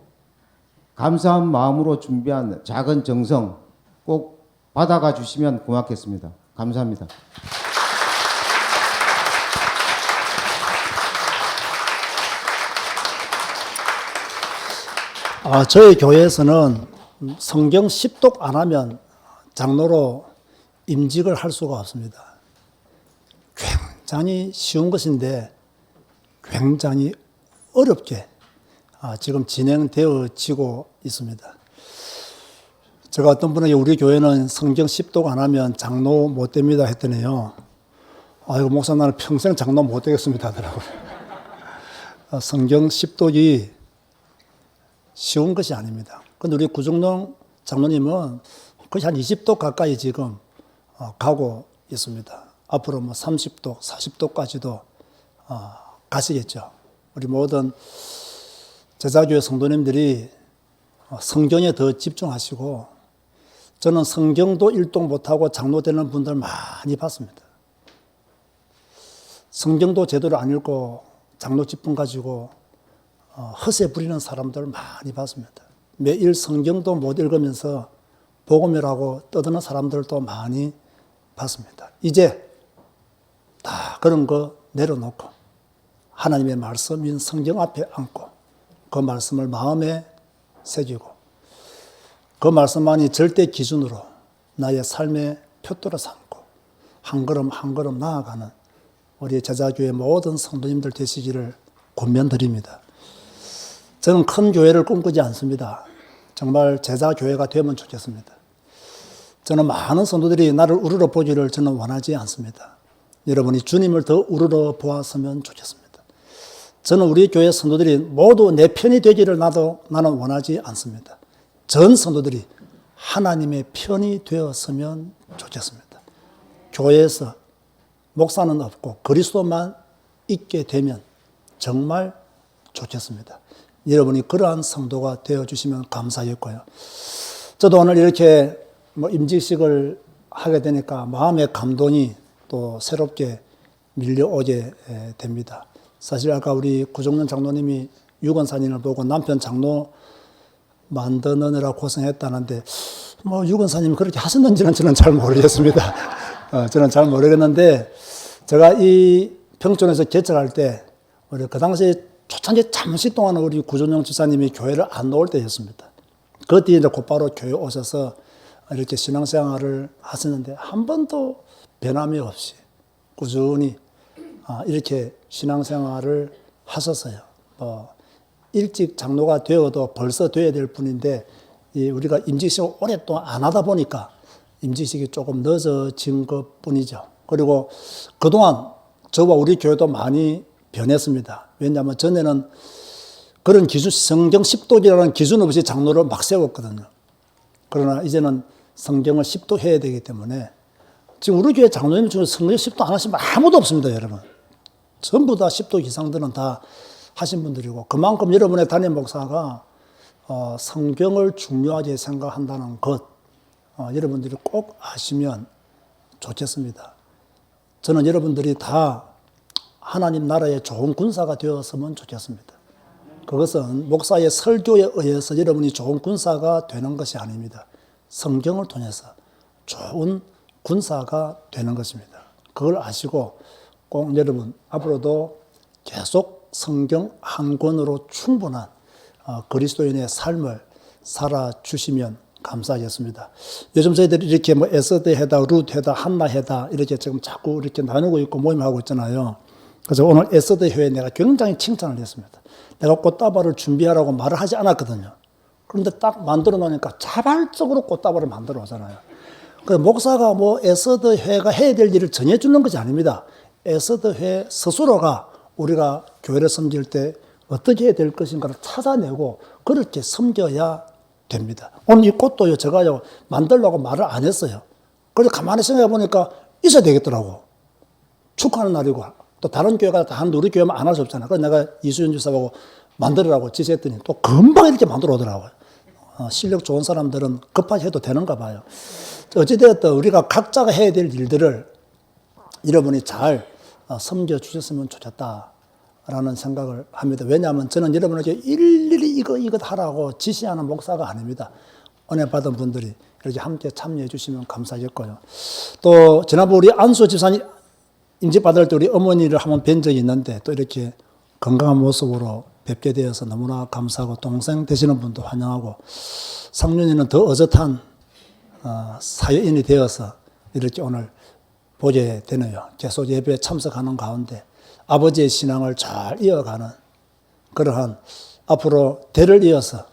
감사한 마음으로 준비한 작은 정성 꼭 받아가 주시면 고맙겠습니다. 감사합니다. 저희 교회에서는 성경 10독 안 하면 장로로 임직을 할 수가 없습니다. 굉장히 쉬운 것인데 굉장히 어렵게 지금 진행되어지고 있습니다. 제가 어떤 분에게 우리 교회는 성경 10독 안 하면 장로 못 됩니다 했더니요. 아이고 목사 나는 평생 장로 못 되겠습니다 하더라고요. 성경 10독이 쉬운 것이 아닙니다. 그런데 우리 구정동 장로님은 거의 한 20독 가까이 지금 가고 있습니다. 앞으로 뭐 30독, 40독까지도 가시겠죠. 우리 모든 제자교회 성도님들이 성경에 더 집중하시고 저는 성경도 일독 못하고 장로 되는 분들 많이 봤습니다. 성경도 제대로 안 읽고 장로 직분 가지고 허세 부리는 사람들 많이 봤습니다. 매일 성경도 못 읽으면서 복음이라고 떠드는 사람들도 많이 봤습니다. 이제 다 그런 거 내려놓고 하나님의 말씀인 성경 앞에 앉고 그 말씀을 마음에 새기고 그 말씀만이 절대 기준으로 나의 삶의 표대로 삼고 한 걸음 한 걸음 나아가는 우리 제자교회 모든 성도님들 되시기를 권면드립니다. 저는 큰 교회를 꿈꾸지 않습니다. 정말 제자교회가 되면 좋겠습니다. 저는 많은 성도들이 나를 우러러 보기를 저는 원하지 않습니다. 여러분이 주님을 더 우러러 보았으면 좋겠습니다. 저는 우리 교회 성도들이 모두 내 편이 되기를 나는 원하지 않습니다. 전 성도들이 하나님의 편이 되었으면 좋겠습니다. 교회에서 목사는 없고 그리스도만 있게 되면 정말 좋겠습니다. 여러분이 그러한 성도가 되어주시면 감사하겠고요. 저도 오늘 이렇게 임직식을 하게 되니까 마음의 감동이 또 새롭게 밀려오게 됩니다. 사실 아까 우리 구종년 장로님이 유건사님을 보고 남편 장로 만드느라 고생했다는데 유건사님이 그렇게 하셨는지는 저는 잘 모르겠습니다. 저는 잘 모르겠는데 제가 이 평촌에서 개척할 때 우리 그 당시에 초창기 잠시 동안 우리 구종영 지사님이 교회를 안 나올 때였습니다. 그 뒤에 이제 곧바로 교회 오셔서 이렇게 신앙생활을 하셨는데 한 번도 변함이 없이 꾸준히 이렇게 신앙생활을 하셨어요. 일찍 장로가 되어도 벌써 돼야 될 뿐인데 우리가 임직식을 오랫동안 안 하다 보니까 임직식이 조금 늦어진 것 뿐이죠. 그리고 그동안 저와 우리 교회도 많이 변했습니다. 왜냐하면 전에는 그런 기준, 성경 10독이라는 기준 없이 장로를 막 세웠거든요. 그러나 이제는 성경을 10독 해야 되기 때문에 지금 우리 교회 장로님 중에 성경 10독 안 하시면 아무도 없습니다, 여러분. 전부 다 10독 이상들은 다 하신 분들이고 그만큼 여러분의 담임 목사가 성경을 중요하게 생각한다는 것 여러분들이 꼭 아시면 좋겠습니다. 저는 여러분들이 다 하나님 나라의 좋은 군사가 되었으면 좋겠습니다. 그것은 목사의 설교에 의해서 여러분이 좋은 군사가 되는 것이 아닙니다. 성경을 통해서 좋은 군사가 되는 것입니다. 그걸 아시고 꼭 여러분 앞으로도 계속 성경 한 권으로 충분한 그리스도인의 삶을 살아주시면 감사하겠습니다. 요즘 저희들이 이렇게 에스더 해다, 룻 해다, 한나 해다 이렇게 지금 자꾸 이렇게 나누고 있고 모임하고 있잖아요. 그래서 오늘 에스더 회에 내가 굉장히 칭찬을 했습니다. 내가 꽃다발을 준비하라고 말을 하지 않았거든요. 그런데 딱 만들어 놓으니까 자발적으로 꽃다발을 만들어 오잖아요. 그 목사가 에스더 회가 해야 될 일을 정해주는 것이 아닙니다. 에스더 회 스스로가 우리가 교회를 섬길 때 어떻게 해야 될 것인가를 찾아내고 그렇게 섬겨야 됩니다. 오늘 이 꽃도요, 제가요, 만들려고 말을 안 했어요. 그래서 가만히 생각해 보니까 있어야 되겠더라고. 축하하는 날이고, 또 다른 교회가 다 하는데 우리 교회만 안 할 수 없잖아요. 그래서 내가 이수연 주사하고 만들으라고 지시했더니 또 금방 이렇게 만들어 오더라고요. 실력 좋은 사람들은 급하게 해도 되는가 봐요. 어찌되었든 우리가 각자가 해야 될 일들을 여러분이 잘 섬겨주셨으면 좋겠다라는 생각을 합니다. 왜냐하면 저는 여러분에게 일일이 이것 하라고 지시하는 목사가 아닙니다. 은혜 받은 분들이 이렇게 함께 참여해 주시면 감사하겠고요. 또 지난번 우리 안수 집사님 임직받을 때 우리 어머니를 한번 뵌 적이 있는데 또 이렇게 건강한 모습으로 뵙게 되어서 너무나 감사하고 동생 되시는 분도 환영하고 상륜이는 더 어젓한 사회인이 되어서 이렇게 오늘 보게 되네요. 계속 예배에 참석하는 가운데 아버지의 신앙을 잘 이어가는 그러한 앞으로 대를 이어서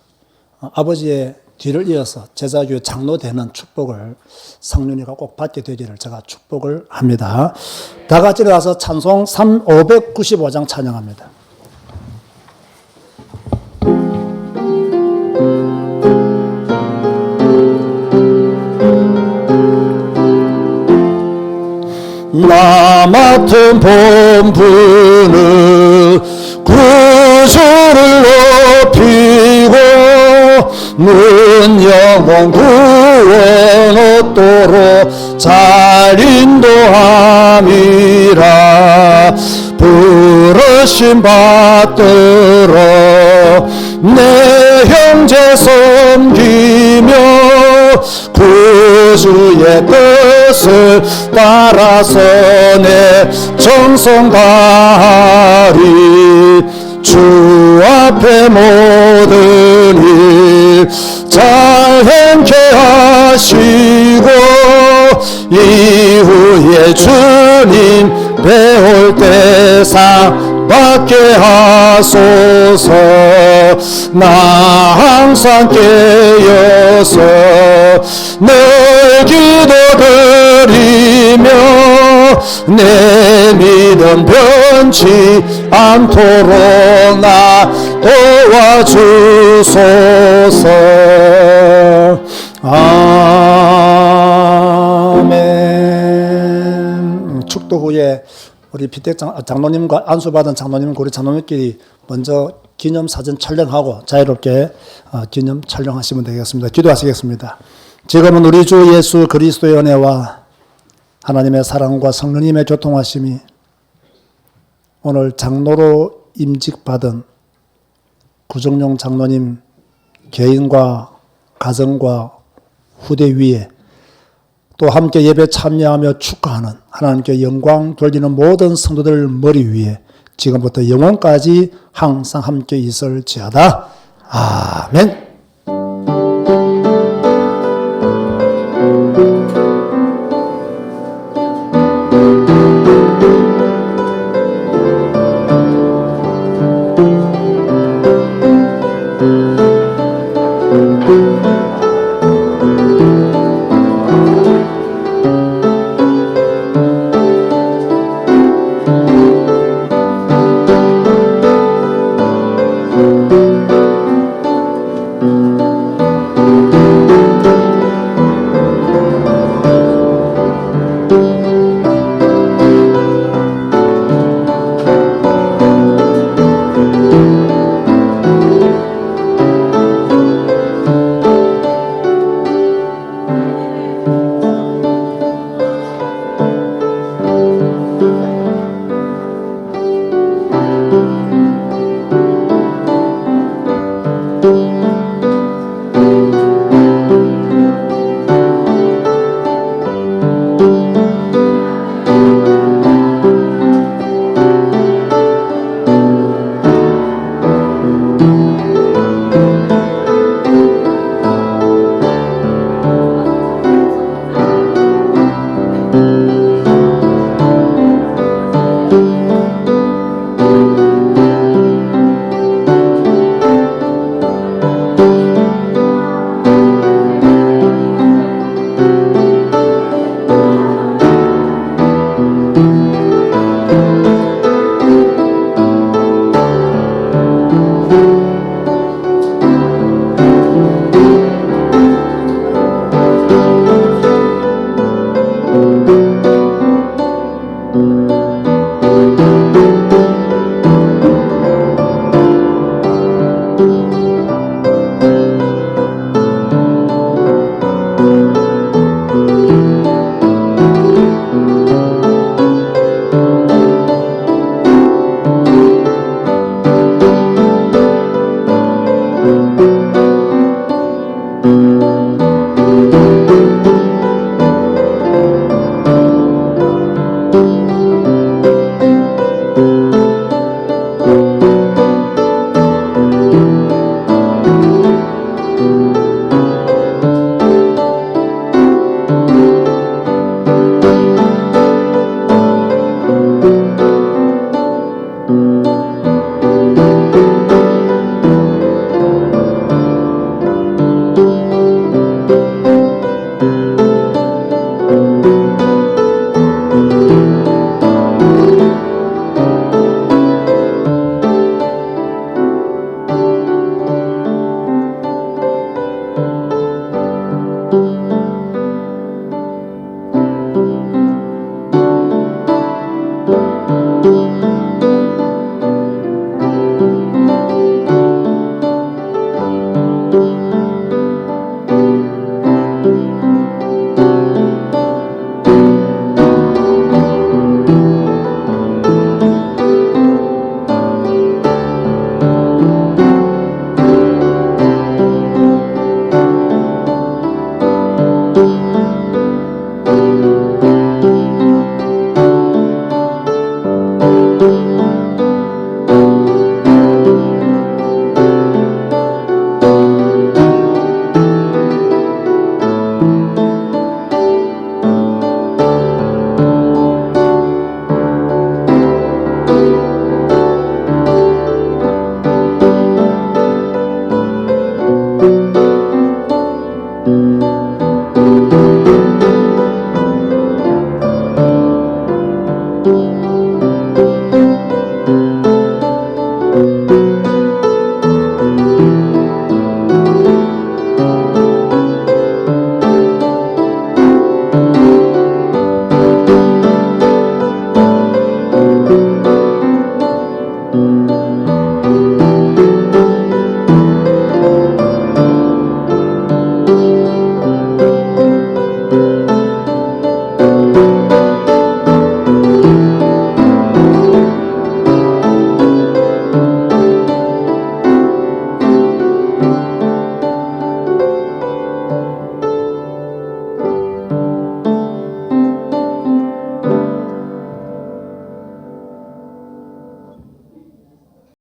아버지의 뒤를 이어서 제자교회 장로 되는 축복을 상륜이가 꼭 받게 되기를 제가 축복을 합니다. 다 같이 일어나서 찬송 595장 찬양합니다. 나 맡은 본분은 구주를 높이고 문 영혼 구원 얻도록 잘 인도함이라 불 부르심 받들어 내 형제 섬기며 구주의 뜻을 따라서 내 정성 다하리 주 앞에 모든 일 잘 행케 하시고 이후에 주님 배울 때 상 받게 하소서. 나 항상 깨어서 늘 기도드리며 내 믿음 변치 않도록 나 도와주소서. 아멘. 축도 후에 우리 피택 장로님과 안수받은 장로님과 우리 장로님끼리 먼저 기념사진 촬영하고 자유롭게 기념 촬영하시면 되겠습니다. 기도하시겠습니다. 지금은 우리 주 예수 그리스도의 은혜와 하나님의 사랑과 성령님의 교통하심이 오늘 장로로 임직받은 구정용 장로님 개인과 가정과 후대 위에 또 함께 예배 참여하며 축하하는 하나님께 영광 돌리는 모든 성도들 머리 위에 지금부터 영원까지 항상 함께 있을지어다. 아멘.